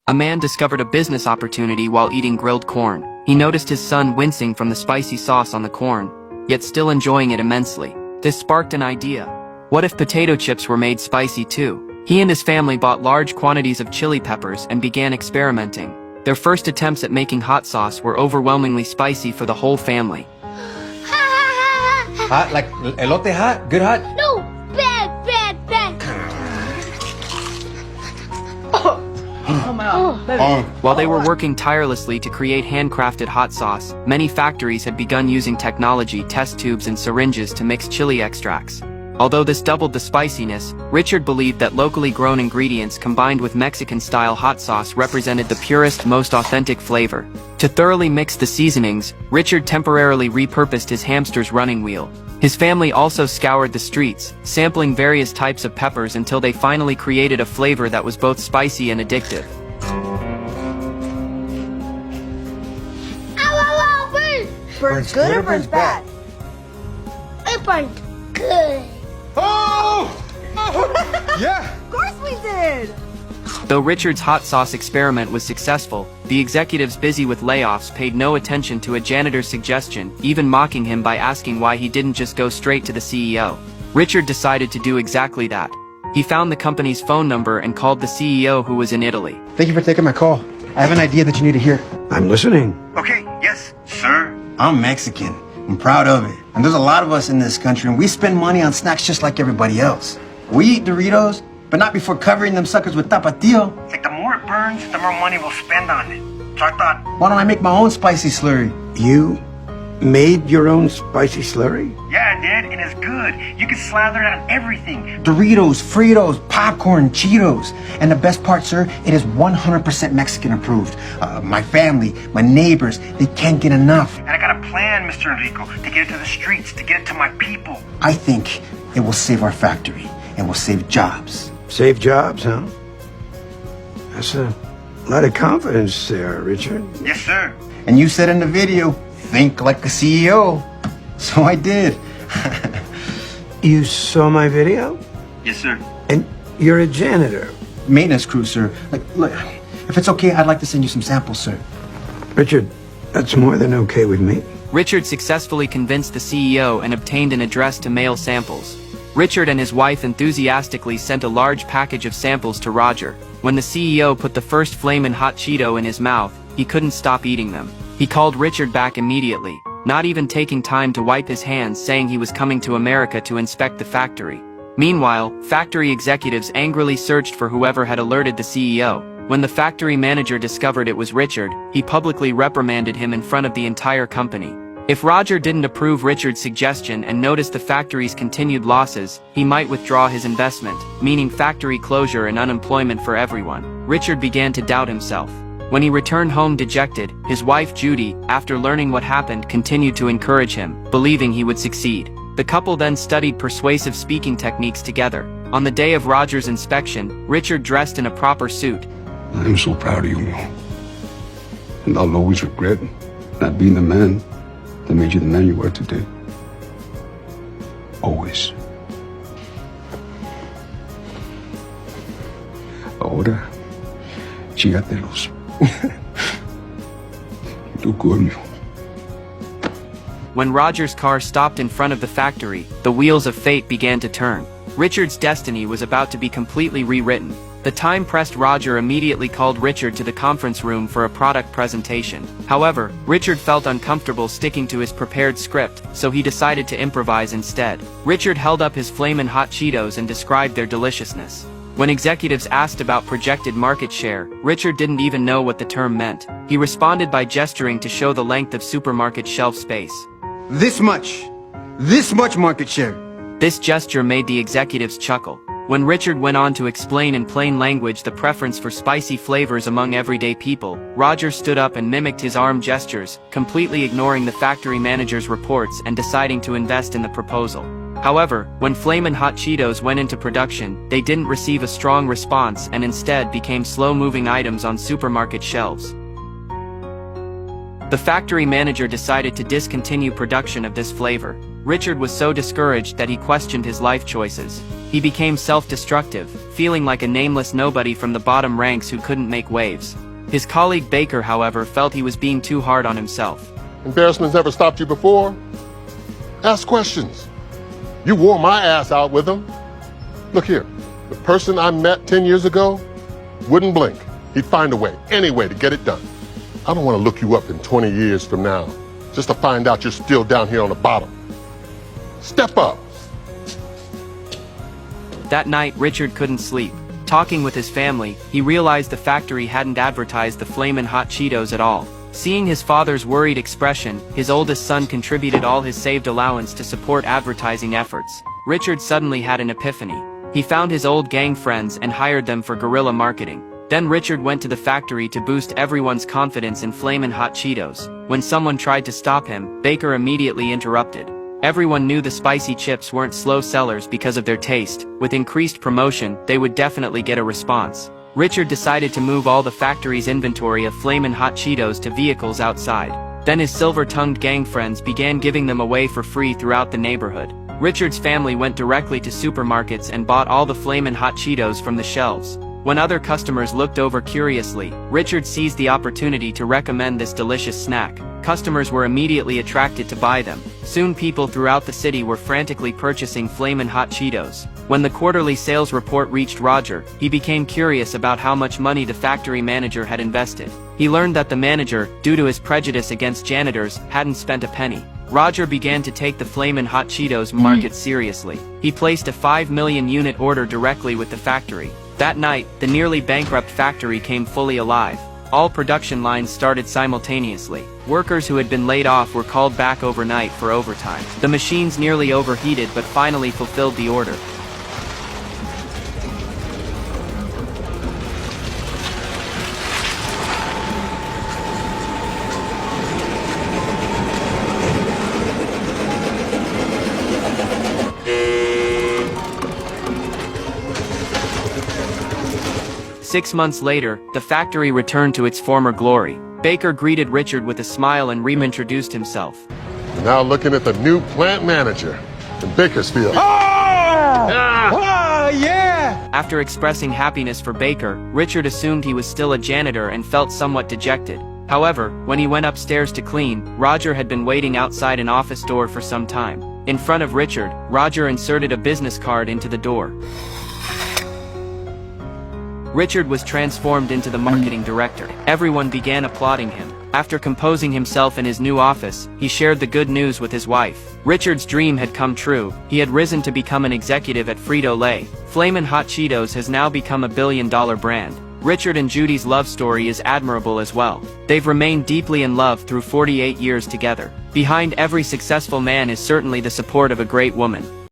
A man discovered a business opportunity while eating grilled corn. He noticed his son wincing from the spicy sauce on the corn, yet still enjoying it immensely. This sparked an idea. What if potato chips were made spicy too? He and his family bought large quantities of chili peppers and began experimenting. Their first attempts at making hot sauce were overwhelmingly spicy for the whole family. Hot, like elote hot? Good hot? No, bad. Oh my God. While they were working tirelessly to create handcrafted hot sauce, many factories had begun using technology, test tubes and syringes to mix chili extracts. Although this doubled the spiciness, Richard believed that locally grown ingredients combined with Mexican-style hot sauce represented the purest, most authentic flavor. To thoroughly mix the seasonings, Richard temporarily repurposed his hamster's running wheel. His family also scoured the streets, sampling various types of peppers until they finally created a flavor that was both spicy and addictive. Ow, burn! Burns good or burns bad? It burned good. Oh! Yeah! Of course we did! Though Richard's hot sauce experiment was successful, the executives busy with layoffs paid no attention to a janitor's suggestion, even mocking him by asking why he didn't just go straight to the CEO. Richard decided to do exactly that. He found the company's phone number and called the CEO, who was in Italy. Thank you for taking my call. I have an idea that you need to hear. I'm listening. Okay, yes, sir. I'm Mexican. I'm proud of it. And there's a lot of us in this country, and we spend money on snacks just like everybody else. We eat Doritos, but not before covering them suckers with tapatio. It's like the more it burns, the more money we'll spend on it. So I thought, why don't I make my own spicy slurry? You made your own spicy slurry? Yeah, I did, and it's good. You can slather it on everything. Doritos, Fritos, popcorn, Cheetos. And the best part, sir, it is 100% Mexican approved. My family, my neighbors, they can't get enough. And I got a plan, Mr. Enrico, to get it to the streets, to get it to my people. I think it will save our factory, and will save jobs. Save jobs, huh? That's a lot of confidence there, Richard. Yes, sir. And you said in the video, think like a CEO. So I did. You saw my video? Yes, sir. And you're a janitor. Maintenance crew, sir. Look, if it's okay, I'd like to send you some samples, sir. Richard, that's more than okay with me. Richard successfully convinced the CEO and obtained an address to mail samples. Richard and his wife enthusiastically sent a large package of samples to Roger. When the CEO put the first Flamin Hot Cheeto in his mouth, he couldn't stop eating them. He called Richard back immediately, not even taking time to wipe his hands, saying he was coming to America to inspect the factory. Meanwhile, factory executives angrily searched for whoever had alerted the CEO. When the factory manager discovered it was Richard, he publicly reprimanded him in front of the entire company. If Roger didn't approve Richard's suggestion and noticed the factory's continued losses, he might withdraw his investment, meaning factory closure and unemployment for everyone. Richard began to doubt himself. When he returned home dejected, his wife Judy, after learning what happened, continued to encourage him, believing he would succeed. The couple then studied persuasive speaking techniques together. On the day of Roger's inspection, Richard dressed in a proper suit. I'm so proud of you, and I'll always regret not being the man that made you the man you are today. Always. Ahora, chígatelos. Tu coño. When Roger's car stopped in front of the factory, the wheels of fate began to turn. Richard's destiny was about to be completely rewritten. The time-pressed Roger immediately called Richard to the conference room for a product presentation. However, Richard felt uncomfortable sticking to his prepared script, so he decided to improvise instead. Richard held up his Flamin Hot Cheetos and described their deliciousness. When executives asked about projected market share, Richard didn't even know what the term meant. He responded by gesturing to show the length of supermarket shelf space. This much market share. This gesture made the executives chuckle. When Richard went on to explain in plain language the preference for spicy flavors among everyday people, Roger stood up and mimicked his arm gestures, completely ignoring the factory manager's reports and deciding to invest in the proposal. However, when Flamin Hot Cheetos went into production, they didn't receive a strong response and instead became slow-moving items on supermarket shelves. The factory manager decided to discontinue production of this flavor. Richard was so discouraged that he questioned his life choices. He became self-destructive, feeling like a nameless nobody from the bottom ranks who couldn't make waves. His colleague Baker, however, felt he was being too hard on himself. Embarrassment's never stopped you before? Ask questions. You wore my ass out with them. Look here, the person I met 10 years ago wouldn't blink. He'd find a way, any way to get it done. I don't want to look you up in 20 years from now, just to find out you're still down here on the bottom. Step up. That night, Richard couldn't sleep. Talking with his family, he realized the factory hadn't advertised the Flamin' Hot Cheetos at all. Seeing his father's worried expression, his oldest son contributed all his saved allowance to support advertising efforts. Richard suddenly had an epiphany. He found his old gang friends and hired them for guerrilla marketing. Then Richard went to the factory to boost everyone's confidence in Flamin' Hot Cheetos. When someone tried to stop him, Baker immediately interrupted. Everyone knew the spicy chips weren't slow sellers because of their taste. With increased promotion, they would definitely get a response. Richard decided to move all the factory's inventory of Flamin' Hot Cheetos to vehicles outside. Then his silver-tongued gang friends began giving them away for free throughout the neighborhood. Richard's family went directly to supermarkets and bought all the Flamin' Hot Cheetos from the shelves. When other customers looked over curiously, Richard seized the opportunity to recommend this delicious snack. Customers were immediately attracted to buy them. Soon people throughout the city were frantically purchasing Flamin' Hot Cheetos. When the quarterly sales report reached Roger, he became curious about how much money the factory manager had invested. He learned that the manager, due to his prejudice against janitors, hadn't spent a penny. Roger began to take the Flamin' Hot Cheetos market seriously. He placed a 5 million unit order directly with the factory. That night, the nearly bankrupt factory came fully alive. All production lines started simultaneously. Workers who had been laid off were called back overnight for overtime. The machines nearly overheated but finally fulfilled the order. Six months later, the factory returned to its former glory. Baker greeted Richard with a smile and reintroduced himself. You're now looking at the new plant manager in Bakersfield. Yeah! After expressing happiness for Baker, Richard assumed he was still a janitor and felt somewhat dejected. However, when he went upstairs to clean, Roger had been waiting outside an office door for some time. In front of Richard, Roger inserted a business card into the door. Richard was transformed into the marketing director. Everyone began applauding him. After composing himself in his new office, he shared the good news with his wife. Richard's dream had come true. He had risen to become an executive at Frito Lay. Flamin' Hot Cheetos has now become a billion-dollar brand. Richard and Judy's love story is admirable as well. They've remained deeply in love through 48 years together. Behind every successful man is certainly the support of a great woman.